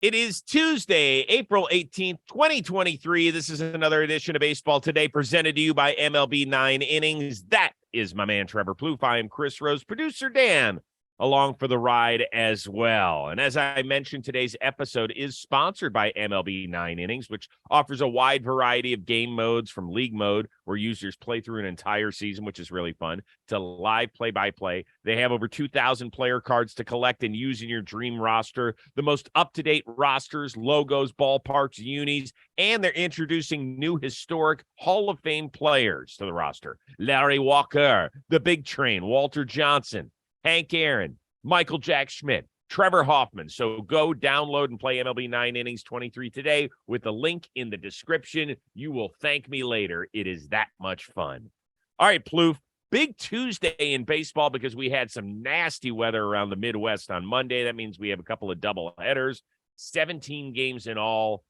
It is Tuesday, April 18th, 2023. This is another edition of Baseball Today presented to you by MLB 9 Innings. That is my man, Trevor Plouffe. I am Chris Rose, producer Dan, along for the ride as well. And as I mentioned, today's episode is sponsored by MLB 9 Innings, which offers a wide variety of game modes from league mode, where users play through an entire season, which is really fun, to live play-by-play. They have over 2,000 player cards to collect and use in your dream roster, the most up-to-date rosters, logos, ballparks, unis, and they're introducing new historic Hall of Fame players to the roster. Larry Walker, the Big Train, Walter Johnson, Hank Aaron, Michael Jack Schmidt, Trevor Hoffman. So go download and play MLB 9 Innings 23 today with the link in the description. You will thank me later. It is that much fun. All right, Plouffe, big Tuesday in baseball because we had some nasty weather around the Midwest on Monday. That means we have a couple of double headers, 17 games in all.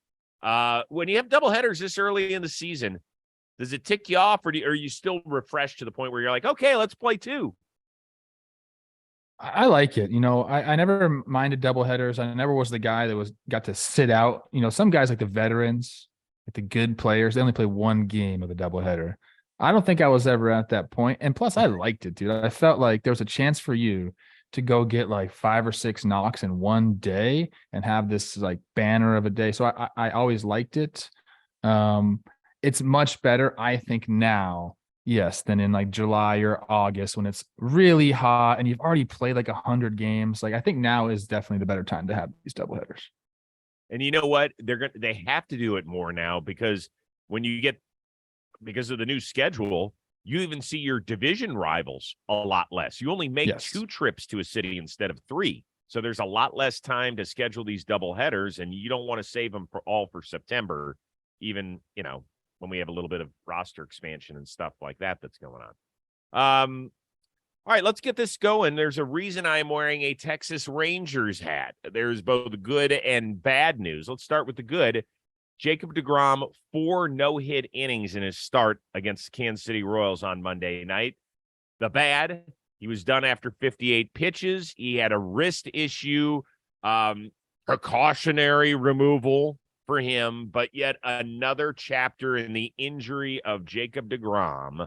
When you have double headers this early in the season, does it tick you off, or are you still refreshed to the point where you're like, okay, let's play two? I like it. I never minded doubleheaders. I never was the guy that got to sit out. Some guys like the veterans, like the good players, they only play one game of a doubleheader. I don't think I was ever at that point. And plus, I liked it, dude. I felt like there was a chance for you to go get like 5 or 6 knocks in one day and have this like banner of a day. So I always liked it. It's much better, I think, now. Yes, than in like July or August when it's really hot and you've already played like 100 games. Like I think now is definitely the better time to have these doubleheaders. And you know what? They have to do it more now because because of the new schedule, you even see your division rivals a lot less. You only make 2 trips to a city instead of 3. So there's a lot less time to schedule these doubleheaders, and you don't want to save them for September, even, when we have a little bit of roster expansion and stuff like that that's going on. All right, let's get this going. There's a reason I'm wearing a Texas Rangers hat. There's both good and bad news. Let's start with the good. Jacob deGrom, 4 no-hit innings in his start against the Kansas City Royals on Monday night. The bad, he was done after 58 pitches. He had a wrist issue, precautionary removal for him, but yet another chapter in the injury of Jacob deGrom.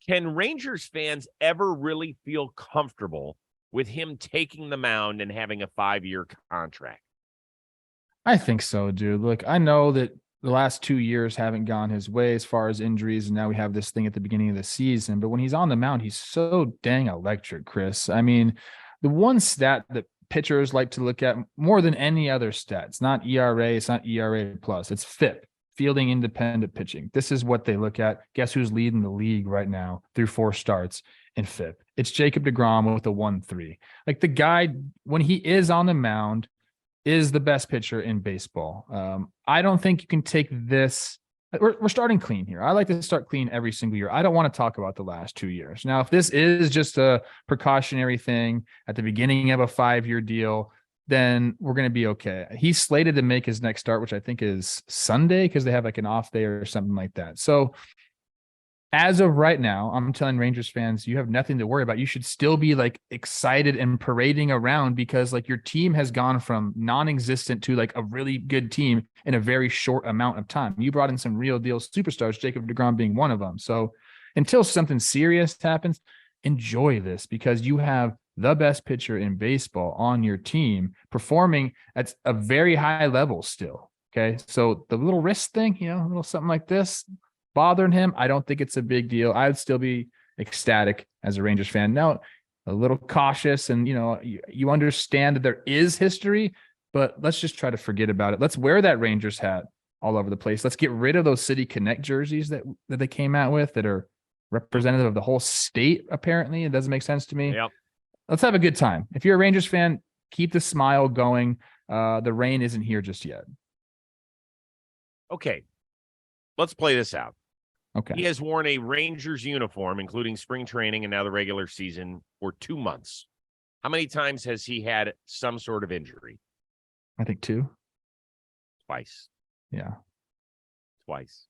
Can Rangers fans ever really feel comfortable with him taking the mound and having a 5-year contract? I think so, dude. Look, I know that the last 2 years haven't gone his way as far as injuries, and now we have this thing at the beginning of the season, but when he's on the mound, he's so dang electric, Chris. I mean, the one stat that pitchers like to look at more than any other stat, it's not ERA, it's not ERA plus, it's FIP, fielding independent pitching. This is what they look at. Guess who's leading the league right now through 4 starts in FIP? It's Jacob deGrom with a 1.3. Like, the guy, when he is on the mound, is the best pitcher in baseball. I don't think you can take this. We're starting clean here. I like to start clean every single year. I don't want to talk about the last 2 years. Now, if this is just a precautionary thing at the beginning of a 5-year deal, then we're going to be okay. He's slated to make his next start, which I think is Sunday, because they have like an off day or something like that. So as of right now, I'm telling Rangers fans, you have nothing to worry about. You should still be like excited and parading around, because like your team has gone from non-existent to like a really good team in a very short amount of time. You brought in some real deal superstars, Jacob deGrom being one of them. So until something serious happens, enjoy this, because you have the best pitcher in baseball on your team performing at a very high level still. Okay. So the little wrist thing, a little something like this bothering him, I don't think it's a big deal. I would still be ecstatic as a Rangers fan. Now, a little cautious, and you understand that there is history, but let's just try to forget about it. Let's wear that Rangers hat all over the place. Let's get rid of those City Connect jerseys that they came out with that are representative of the whole state. Apparently, it doesn't make sense to me. Yep. Let's have a good time. If you're a Rangers fan, keep the smile going. The rain isn't here just yet. Okay, let's play this out. Okay. He has worn a Rangers uniform, including spring training and now the regular season, for 2 months. How many times has he had some sort of injury? I think 2. Twice. Yeah. Twice.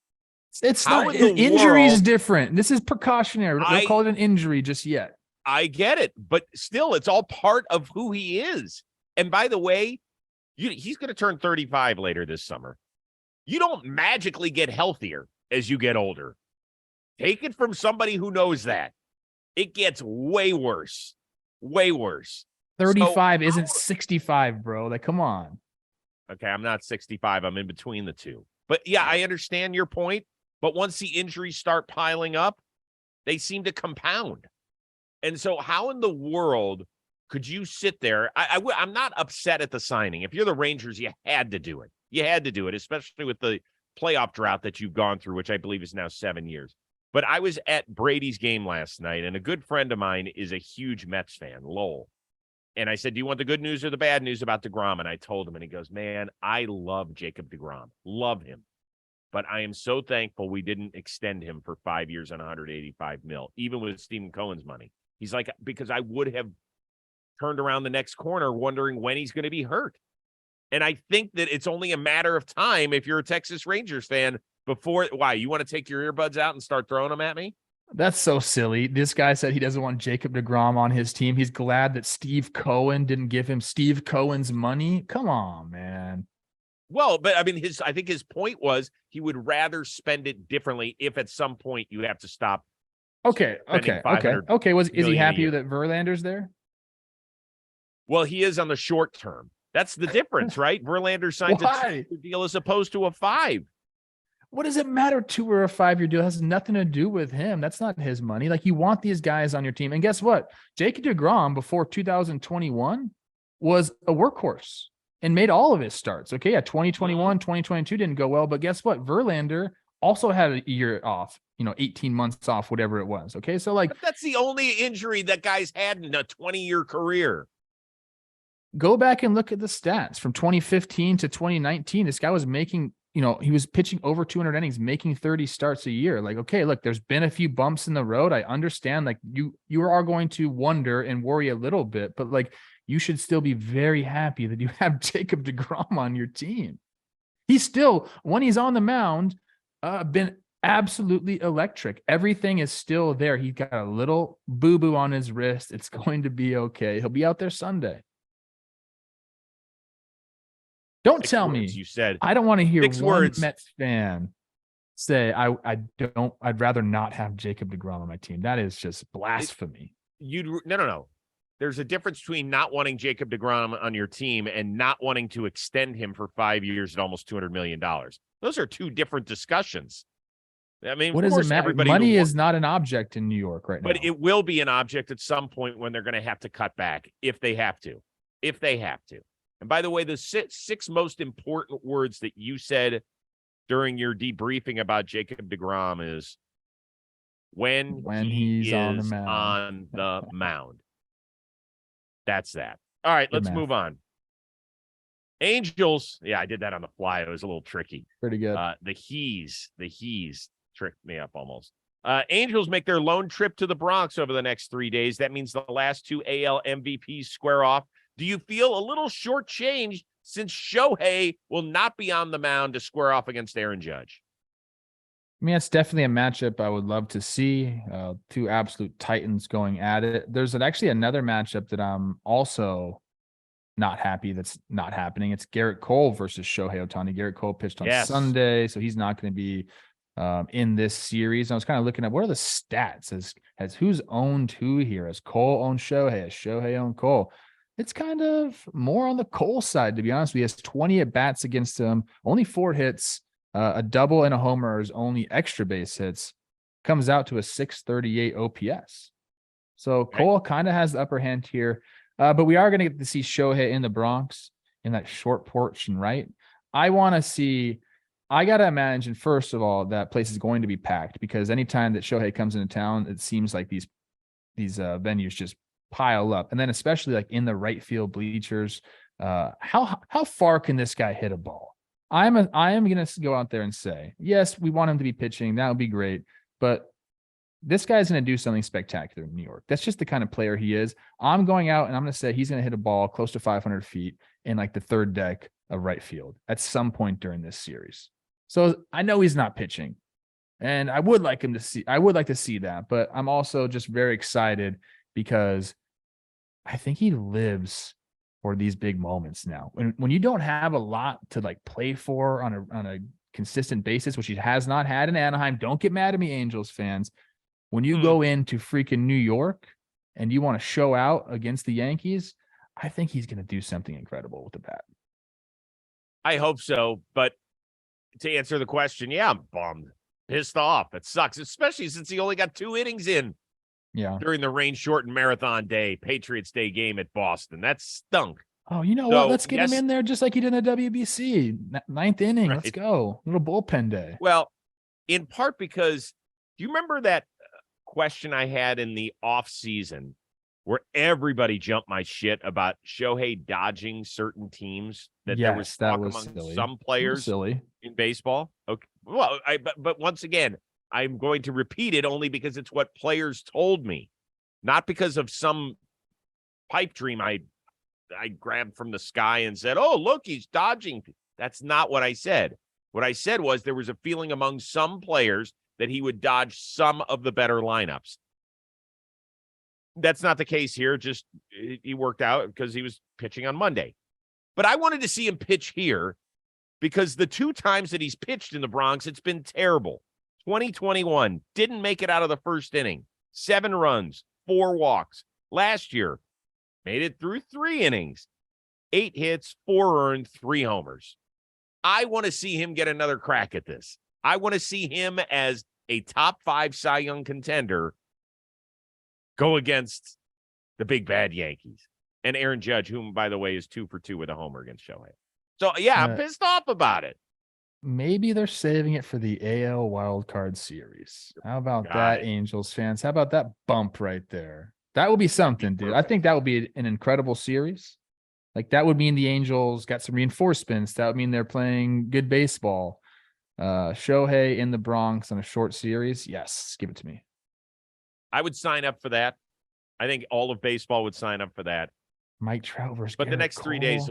It's not, injury is different. This is precautionary. Don't call it an injury just yet. I get it, but still, it's all part of who he is. And by the way, He's going to turn 35 later this summer. You don't magically get healthier as you get older. Take it from somebody who knows that. It gets way worse. Way worse. 35 isn't 65, bro. Like, come on. Okay, I'm not 65. I'm in between the two. But yeah, I understand your point. But once the injuries start piling up, they seem to compound. And so how in the world could you sit there? I'm not upset at the signing. If you're the Rangers, you had to do it. You had to do it, especially with the playoff drought that you've gone through, which I believe is now 7 years. But I was at Brady's game last night, and a good friend of mine is a huge Mets fan, Lowell. And I said, do you want the good news or the bad news about deGrom? And I told him, and he goes, man, I love Jacob deGrom. Love him. But I am so thankful we didn't extend him for 5 years on 185 mil, even with Stephen Cohen's money. He's like, because I would have turned around the next corner wondering when he's going to be hurt. And I think that it's only a matter of time if you're a Texas Rangers fan before. Why? You want to take your earbuds out and start throwing them at me? That's so silly. This guy said he doesn't want Jacob deGrom on his team. He's glad that Steve Cohen didn't give him Steve Cohen's money. Come on, man. Well, but I mean, I think his point was he would rather spend it differently if at some point you have to stop. Okay. Is he happy that Verlander's there? Well, he is on the short term. That's the difference, right? Verlander signed a 2-year deal as opposed to a 5. What does it matter, 2 or a 5-year deal? It has nothing to do with him. That's not his money. Like, you want these guys on your team. And guess what? Jacob deGrom before 2021 was a workhorse and made all of his starts. Okay, yeah, 2021, 2022 didn't go well, but guess what? Verlander also had a year off, 18 months off, whatever it was. Okay, so like, but that's the only injury that guy's had in a 20-year career. Go back and look at the stats from 2015 to 2019. This guy was making, he was pitching over 200 innings, making 30 starts a year. Like, okay, look, there's been a few bumps in the road. I understand, like, you are going to wonder and worry a little bit, but like, you should still be very happy that you have Jacob deGrom on your team. He's still, when he's on the mound, been absolutely electric. Everything is still there. He's got a little boo-boo on his wrist. It's going to be okay. He'll be out there Sunday. Don't tell me you said I don't want to hear one Mets fan say I'd rather not have Jacob deGrom on my team. That is just blasphemy. No. There's a difference between not wanting Jacob deGrom on your team and not wanting to extend him for 5 years at almost $200 million. Those are two different discussions. I mean, what does it matter? Money is not an object in New York right now. But it will be an object at some point when they're going to have to cut back if they have to. And by the way, the six most important words that you said during your debriefing about Jacob deGrom is when he's on the mound. That's that. All right, let's move on. Angels. Yeah, I did that on the fly. It was a little tricky. Pretty good. The he's tricked me up almost. Angels make their lone trip to the Bronx over the next 3 days. That means the last 2 AL MVPs square off. Do you feel a little shortchanged since Shohei will not be on the mound to square off against Aaron Judge? I mean, it's definitely a matchup I would love to see. 2 absolute titans going at it. There's actually another matchup that I'm also not happy that's not happening. It's Garrett Cole versus Shohei Ohtani. Garrett Cole pitched on Sunday, so he's not going to be in this series. I was kind of looking at what are the stats as who's owned who here. Has Cole owned Shohei? Has Shohei owned Cole? It's kind of more on the Cole side, to be honest. He has 20 at-bats against him, only 4 hits, a double and a homer are his only extra base hits. Comes out to a 638 OPS. So Cole kind of has the upper hand here, but we are going to get to see Shohei in the Bronx in that short porch and right. I got to imagine, first of all, that place is going to be packed because anytime that Shohei comes into town, it seems like these venues just pile up. And then especially like in the right field bleachers, how far can this guy hit a ball? I am going to go out there and say, yes, we want him to be pitching. That would be great. But this guy's going to do something spectacular in New York. That's just the kind of player he is. I'm going out and I'm going to say he's going to hit a ball close to 500 feet in like the third deck of right field at some point during this series. So I know he's not pitching and I would like to see that, but I'm also just very excited because I think he lives for these big moments now. When you don't have a lot to like play for on a consistent basis, which he has not had in Anaheim, don't get mad at me, Angels fans. When you go into freaking New York and you want to show out against the Yankees, I think he's going to do something incredible with the bat. I hope so, but to answer the question, yeah, I'm bummed, pissed off. It sucks, especially since he only got 2 innings in during the rain-shortened Marathon Day, Patriots Day game at Boston. That stunk. Oh, you know what? Let's get him in there just like he did in the WBC. 9th inning. Right. Let's go. Little bullpen day. Well, in part because, do you remember that question I had in the offseason where everybody jumped my shit about Shohei dodging certain teams? There was talk among some players in baseball. Okay. Well, but once again, I'm going to repeat it only because it's what players told me, not because of some pipe dream I grabbed from the sky and said, oh, look, he's dodging. That's not what I said. What I said was there was a feeling among some players that he would dodge some of the better lineups. That's not the case here. Just he worked out because he was pitching on Monday. But I wanted to see him pitch here because the 2 times that he's pitched in the Bronx, it's been terrible. 2021, didn't make it out of the first inning. 7 runs, 4 walks. Last year, made it through 3 innings. 8 hits, 4 earned, 3 homers. I want to see him get another crack at this. I want to see him as a top 5 Cy Young contender go against the big bad Yankees. And Aaron Judge, whom, by the way, is 2 for 2 with a homer against Shohei. So, yeah, I'm pissed off about it. Maybe they're saving it for the AL Wildcard Series. How about that, Angels fans? How about that bump right there? That would be something, dude. I think that would be an incredible series. Like, that would mean the Angels got some reinforcements. That would mean they're playing good baseball. Shohei in the Bronx on a short series. Yes, give it to me. I would sign up for that. I think all of baseball would sign up for that. Mike Trout versus But the next 3 days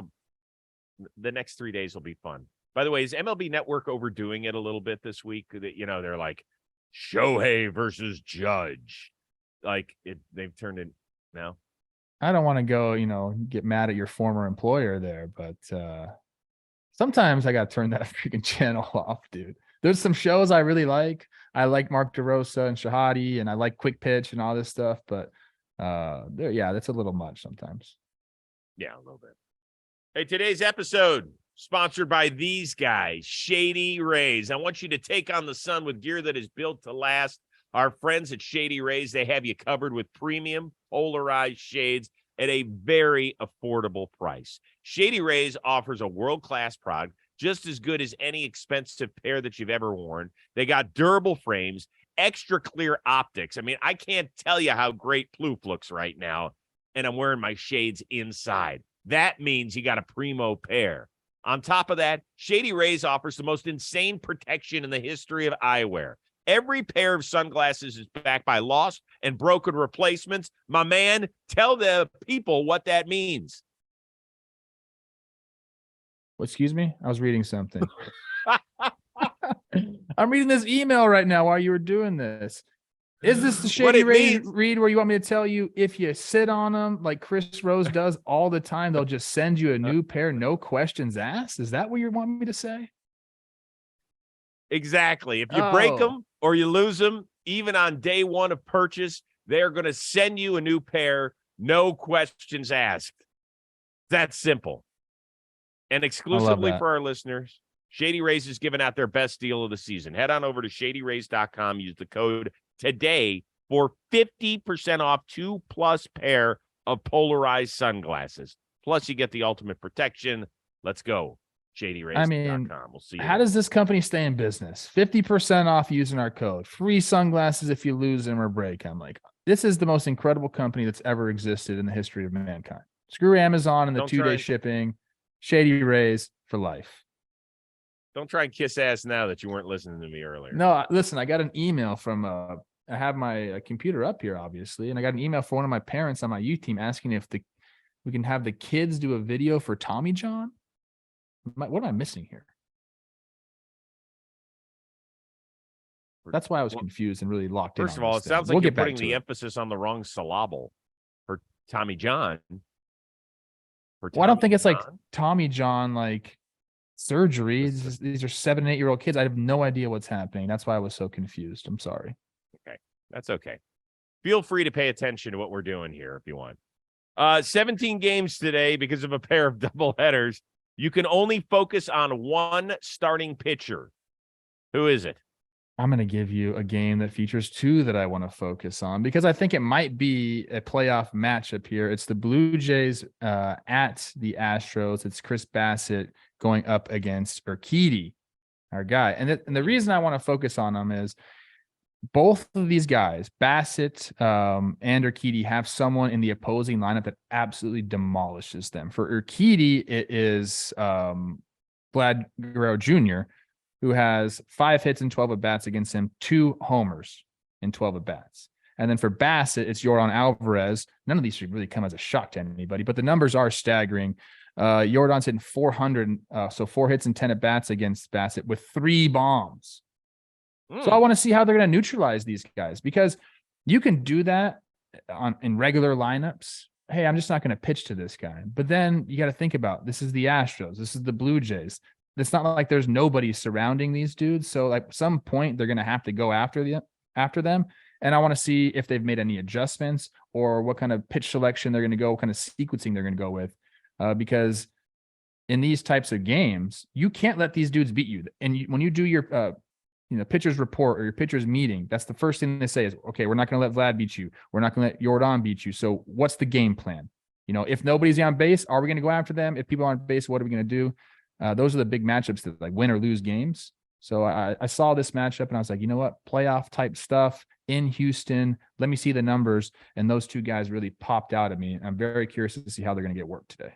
will be fun. By the way, is MLB Network overdoing it a little bit this week? They're like Shohei versus Judge. Like they've turned it now. I don't want to go, get mad at your former employer there, but sometimes I got to turn that freaking channel off, dude. There's some shows I really like. I like Mark DeRosa and Shahadi, and I like Quick Pitch and all this stuff, but that's a little much sometimes. Yeah, a little bit. Hey, today's episode sponsored by these guys, Shady Rays. I want you to take on the sun with gear that is built to last. Our friends at Shady Rays, they have you covered with premium polarized shades at a very affordable price. Shady Rays offers a world-class product, just as good as any expensive pair that you've ever worn. They got durable frames, extra clear optics. I mean, I can't tell you how great Plouffe looks right now, and I'm wearing my shades inside. That means you got a primo pair. On top of that, Shady Rays offers the most insane protection in the history of eyewear. Every pair of sunglasses is backed by lost and broken replacements. My man, tell the people what that means. Excuse me? I was reading something. I'm reading this email right now while you were doing this. Is this the Shady Rays read where you want me to tell you if you sit on them like Chris Rose does all the time, they'll just send you a new pair, no questions asked? Is that what you want me to say? Exactly. If you break them or you lose them, even on day one of purchase, they're going to send you a new pair, no questions asked. That's simple. And exclusively for our listeners, Shady Rays is giving out their best deal of the season. Head on over to shadyrays.com. Use the code today for 50% off 2+ pair of polarized sunglasses. Plus, you get the ultimate protection. Let's go. ShadyRays.com. We'll see you. How does this company stay in business? 50% off using our code. Free sunglasses if you lose them or break. I'm like, this is the most incredible company that's ever existed in the history of mankind. Screw Amazon and the 2-day shipping. Shady Rays for life. Don't try and kiss ass now that you weren't listening to me earlier. No, listen, I got an email from I have my computer up here, obviously, and I got an email from one of my parents on my youth team asking if we can have the kids do a video for Tommy John. What am I missing here? That's why I was confused and really locked in. First of all, it sounds like you're putting the emphasis on the wrong syllable for Tommy John. for Well, I don't think it's like John? Tommy John, like surgery. These are 7 and 8-year-old kids. I have no idea what's happening. That's why I was so confused. I'm sorry. Okay, that's okay. Feel free to pay attention to what we're doing here if you want. 17 games today because of a pair of doubleheaders. You can only focus on one starting pitcher. Who is it? I'm going to give you a game that features 2 that I want to focus on because I think it might be a playoff matchup here. It's the Blue Jays at the Astros. It's Chris Bassett going up against Urquidy, our guy. And the reason I want to focus on him is both of these guys, Bassett and Urquidy, have someone in the opposing lineup that absolutely demolishes them. For Urquidy, it is Vlad Guerrero Jr., who has 5 hits and 12 at-bats against him, 2 homers in 12 at-bats. And then for Bassett, it's Yordan Alvarez. None of these should really come as a shock to anybody, but the numbers are staggering. Yordan's hitting 400, so 4 hits and 10 at-bats against Bassett with 3 bombs. So I want to see how they're going to neutralize these guys, because you can do that in regular lineups. Hey, I'm just not going to pitch to this guy. But then you got to think about, this is the Astros. This is the Blue Jays. It's not like there's nobody surrounding these dudes. So like at some point they're going to have to go after them. And I want to see if they've made any adjustments or what kind of pitch selection they're going to go, what kind of sequencing they're going to go with. Because in these types of games, you can't let these dudes beat you. And when you do your, pitcher's report or your pitcher's meeting, that's the first thing they say is, okay, we're not going to let Vlad beat you. We're not going to let Yordan beat you. So what's the game plan? If nobody's on base, are we going to go after them? If people are on base, what are we going to do? Those are the big matchups that like win or lose games. So I saw this matchup and I was like, you know what? Playoff type stuff in Houston. Let me see the numbers. And those 2 guys really popped out at me. I'm very curious to see how they're going to get work today.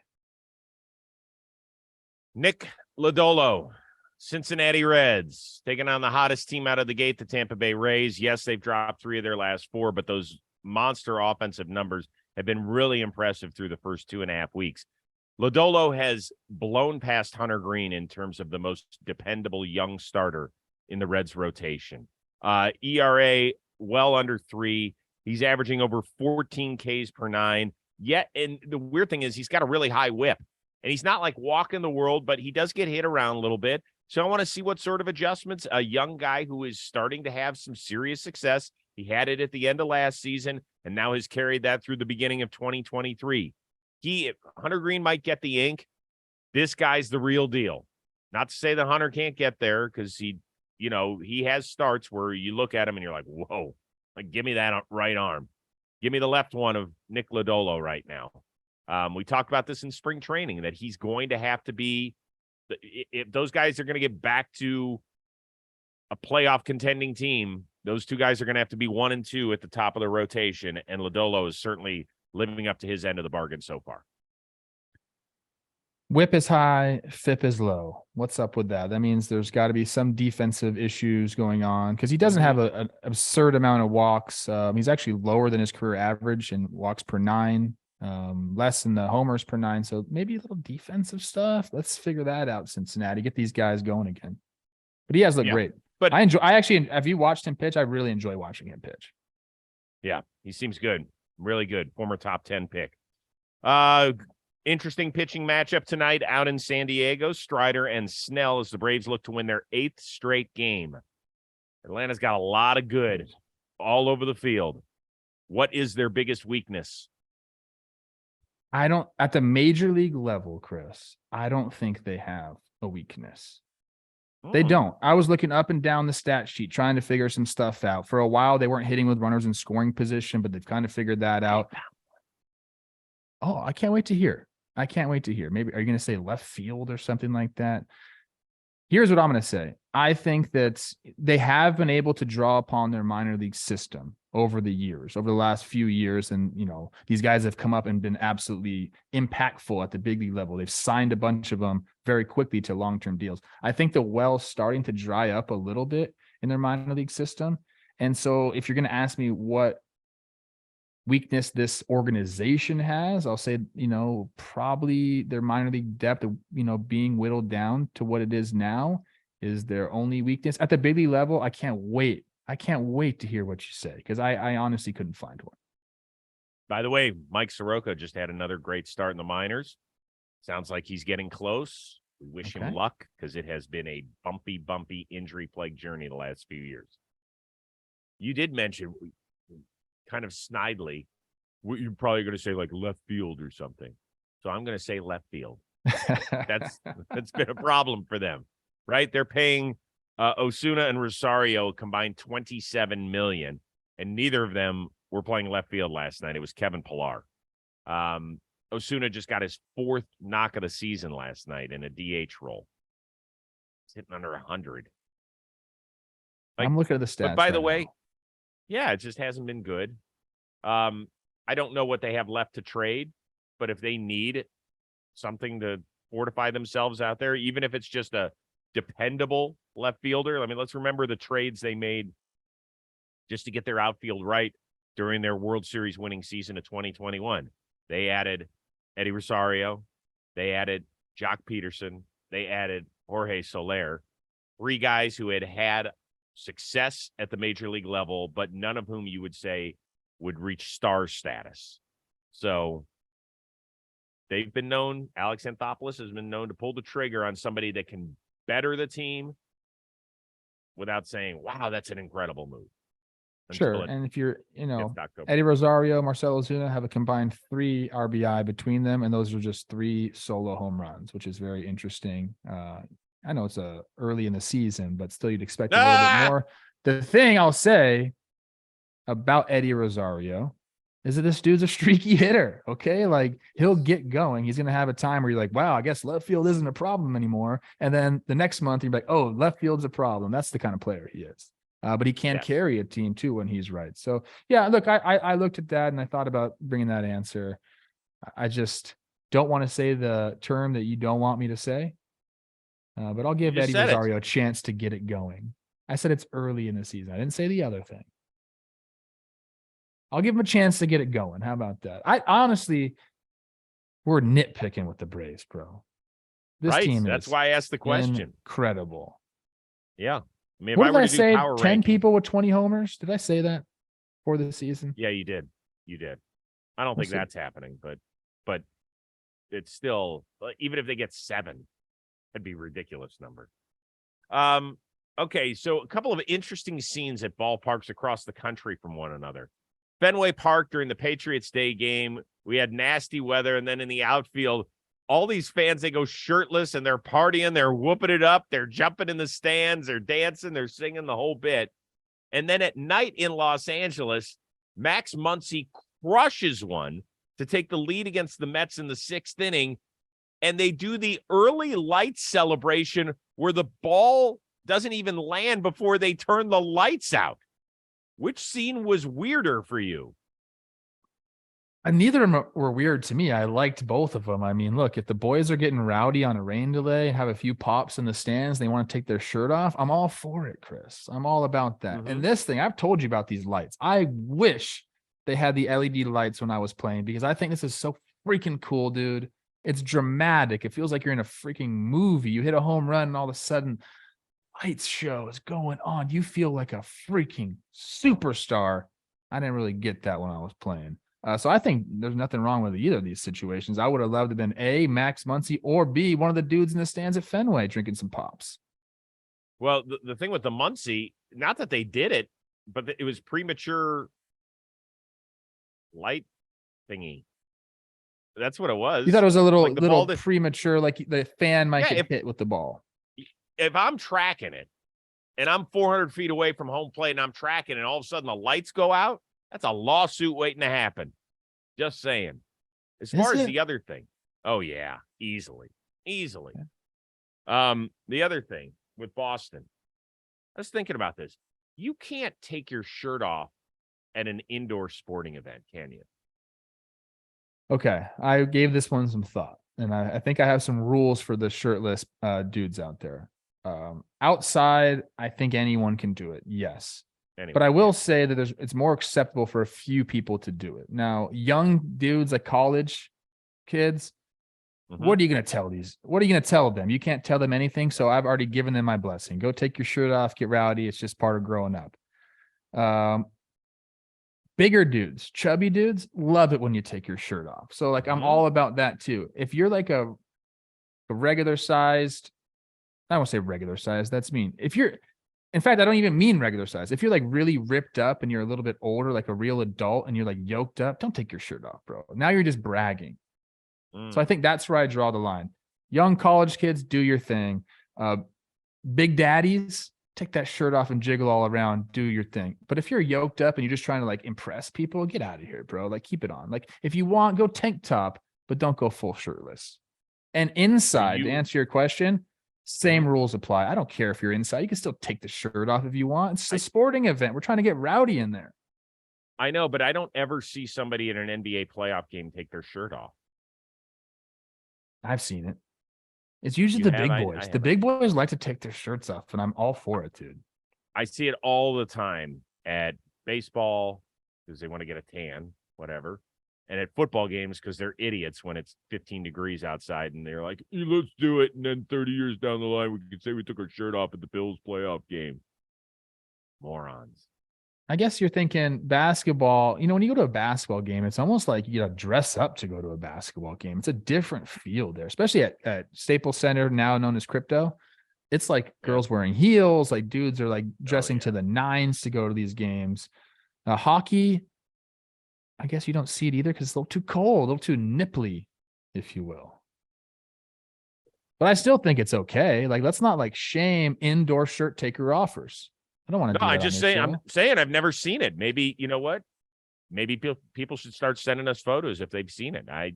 Nick Lodolo, Cincinnati Reds, taking on the hottest team out of the gate, the Tampa Bay Rays. Yes, they've dropped 3 of their last 4, but those monster offensive numbers have been really impressive through the first 2.5 weeks. Lodolo has blown past Hunter Green in terms of the most dependable young starter in the Reds rotation. ERA well under 3. He's averaging over 14 Ks per 9. Yet, and the weird thing is he's got a really high whip. And he's not like walking the world, but he does get hit around a little bit. So I want to see what sort of adjustments a young guy who is starting to have some serious success. He had it at the end of last season and now has carried that through the beginning of 2023. Hunter Green might get the ink. This guy's the real deal. Not to say that Hunter can't get there, because he has starts where you look at him and you're like, whoa, like give me that right arm. Give me the left one of Nick Lodolo right now. We talked about this in spring training, that he's going to have to be, if those guys are going to get back to a playoff contending team, those 2 guys are going to have to be 1 and 2 at the top of the rotation. And Lodolo is certainly living up to his end of the bargain so far. Whip is high, FIP is low. What's up with that? That means there's got to be some defensive issues going on, because he doesn't have an absurd amount of walks. He's actually lower than his career average in walks per 9, less than the homers per 9. So maybe a little defensive stuff. Let's figure that out, Cincinnati. Get these guys going again. But he has looked great. But have you watched him pitch? I really enjoy watching him pitch. Yeah, he seems good. Really good. Former top 10 pick. Interesting pitching matchup tonight out in San Diego. Strider and Snell as the Braves look to win their 8th straight game. Atlanta's got a lot of good all over the field. What is their biggest weakness? At the major league level, Chris, I don't think they have a weakness. They don't. I was looking up and down the stat sheet trying to figure some stuff out. For a while, they weren't hitting with runners in scoring position, but they've kind of figured that out. Oh, I can't wait to hear. Maybe, are you going to say left field or something like that? Here's what I'm going to say. I think that they have been able to draw upon their minor league system over the last few years. And, these guys have come up and been absolutely impactful at the big league level. They've signed a bunch of them very quickly to long-term deals. I think the well's starting to dry up a little bit in their minor league system. And so if you're going to ask me what weakness this organization has, I'll say, probably their minor league depth, being whittled down to what it is now is their only weakness. At the big league level, I can't wait to hear what you say, because I honestly couldn't find one. By the way, Mike Soroka just had another great start in the minors. Sounds like he's getting close. We wish him Okay. luck because it has been a bumpy injury-plagued journey the last few years. You did mention, kind of snidely, you're probably going to say like left field or something. So I'm going to say left field. That's been a problem for them, right? They're paying Osuna and Rosario combined $27 million, and neither of them were playing left field last night. It was Kevin Pillar. Osuna just got his 4th knock of the season last night in a DH role. He's hitting under 100. I'm looking at the stats. But by the right way, now. yeah, it just hasn't been good. I don't know what they have left to trade, but if they need something to fortify themselves out there, even if it's just a dependable left fielder. I mean, let's remember the trades they made just to get their outfield right during their World Series winning season of 2021. They added Eddie Rosario. They added Jock Peterson. They added Jorge Soler. 3 guys who had success at the major league level, but none of whom you would say would reach star status. So they've been known, Alex Anthopoulos has been known to pull the trigger on somebody that can better the team without saying, wow, that's an incredible move. Sure. And if you're, October. Eddie Rosario, Marcell Ozuna have a combined 3 RBI between them, and those are just 3 solo home runs, which is very interesting. I know it's early in the season, but still you'd expect a little bit more. The thing I'll say about Eddie Rosario is that this dude's a streaky hitter. Okay. Like he'll get going. He's going to have a time where you're like, wow, I guess left field isn't a problem anymore. And then the next month you're like, oh, left field's a problem. That's the kind of player he is. But he can carry a team too when he's right. So yeah, look, I looked at that and I thought about bringing that answer. I just don't want to say the term that you don't want me to say. But I'll give Eddie Rosario a chance to get it going. I said it's early in the season. I didn't say the other thing. I'll give him a chance to get it going. How about that? I honestly, we're nitpicking with the Braves, bro. This team That's why I asked the question. Incredible. Yeah. I mean, what did I say? Power 10 people with 20 homers? Did I say that for the season? Yeah, you did. You did. I don't think that's happening, but it's still, even if they get 7, that'd be a ridiculous number. Okay, so a couple of interesting scenes at ballparks across the country from one another. Fenway Park during the Patriots Day game, we had nasty weather, and then in the outfield, all these fans, they go shirtless and they're partying, they're whooping it up, they're jumping in the stands, they're dancing, they're singing the whole bit. And then at night in Los Angeles, Max Muncy crushes one to take the lead against the Mets in the 6th inning, and they do the early lights celebration where the ball doesn't even land before they turn the lights out. Which scene was weirder for you? Neither of them were weird to me. I liked both of them. I mean, look, if the boys are getting rowdy on a rain delay, have a few pops in the stands, they want to take their shirt off, I'm all for it, Chris. I'm all about that. Mm-hmm. And this thing, I've told you about these lights. I wish they had the LED lights when I was playing because I think this is so freaking cool, dude. It's dramatic. It feels like you're in a freaking movie. You hit a home run and all of a sudden lights show is going on. You feel like a freaking superstar. I didn't really get that when I was playing. So I think there's nothing wrong with either of these situations. I would have loved to have been A, Max Muncy, or B, one of the dudes in the stands at Fenway drinking some pops. Well, the thing with the Muncy, not that they did it, but it was premature light thingy. That's what it was. You thought it was a little like premature, like the fan might get hit with the ball. If I'm tracking it and I'm 400 feet away from home plate and I'm tracking and all of a sudden the lights go out, that's a lawsuit waiting to happen. Just saying. As far as the other thing. Oh, yeah. Easily. The other thing with Boston. I was thinking about this. You can't take your shirt off at an indoor sporting event, can you? Okay. I gave this one some thought. And I think I have some rules for the shirtless dudes out there. Outside, I think anyone can do it. Yes. But I will say that it's more acceptable for a few people to do it. Now, young dudes like college kids, what are you going to tell these? What are you going to tell them? You can't tell them anything. So I've already given them my blessing. Go take your shirt off, get rowdy. It's just part of growing up. Bigger dudes, chubby dudes, love it when you take your shirt off. So like I'm all about that too. If you're like a a regular sized, I won't say regular size. That's mean. In fact, I don't even mean regular size. If you're like really ripped up and you're a little bit older, like a real adult, and you're like yoked up, don't take your shirt off, bro. Now you're just bragging. So I think that's where I draw the line. Young college kids, do your thing. Big daddies, take that shirt off and jiggle all around, do your thing. But if you're yoked up and you're just trying to like impress people, get out of here, bro. Like keep it on. Like if you want, go tank top, but don't go full shirtless. And inside, to answer your question, same rules apply. I don't care if you're inside. You can still take the shirt off if you want. It's a sporting event. We're trying to get rowdy in there. I know, but I don't ever see somebody in an NBA playoff game take their shirt off. I've seen it. It's usually the big boys. The big boys like to take their shirts off, and I'm all for it, dude. I see it all the time at baseball because they want to get a tan, whatever. And at football games because they're idiots when it's 15 degrees outside and they're like, hey, let's do it. And then 30 years down the line, we can say we took our shirt off at the Bills playoff game. Morons. I guess you're thinking basketball. You know, when you go to a basketball game, it's almost like you got to dress up to go to a basketball game. It's a different feel there, especially at Staples Center, now known as Crypto. It's like girls wearing heels, like dudes are like dressing to the nines to go to these games. Hockey, I guess you don't see it either because it's a little too cold, a little too nipply, if you will. But I still think it's okay. Like, let's not like shame indoor shirt taker offers. I don't want to. No, I just say I'm saying I've never seen it. Maybe you know what? Maybe people should start sending us photos if they've seen it. I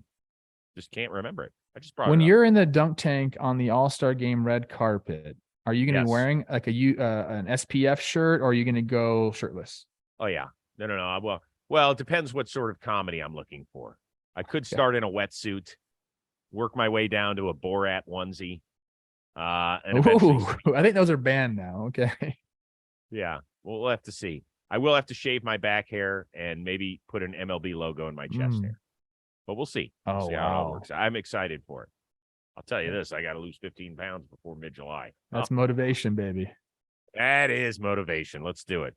just can't remember it. I just brought when it you're in the dunk tank on the All-Star Game red carpet. Are you going to be wearing like an SPF shirt, or are you going to go shirtless? Oh yeah, no. Well, it depends what sort of comedy I'm looking for. I could start in a wetsuit, work my way down to a Borat onesie, and eventually. I think those are banned now. Okay. Yeah, well, we'll have to see. I will have to shave my back hair and maybe put an MLB logo in my chest hair. But we'll see. We'll see how it all works. I'm excited for it. I'll tell you this, I got to lose 15 pounds before mid-July. That's motivation, baby. That is motivation. Let's do it.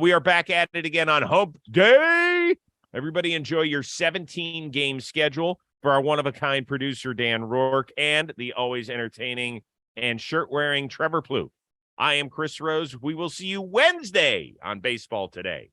We are back at it again on Hump Day. Everybody enjoy your 17-game schedule for our one-of-a-kind producer, Dan Rourke, and the always entertaining and shirt-wearing Trevor Plouffe. I am Chris Rose. We will see you Wednesday on Baseball Today.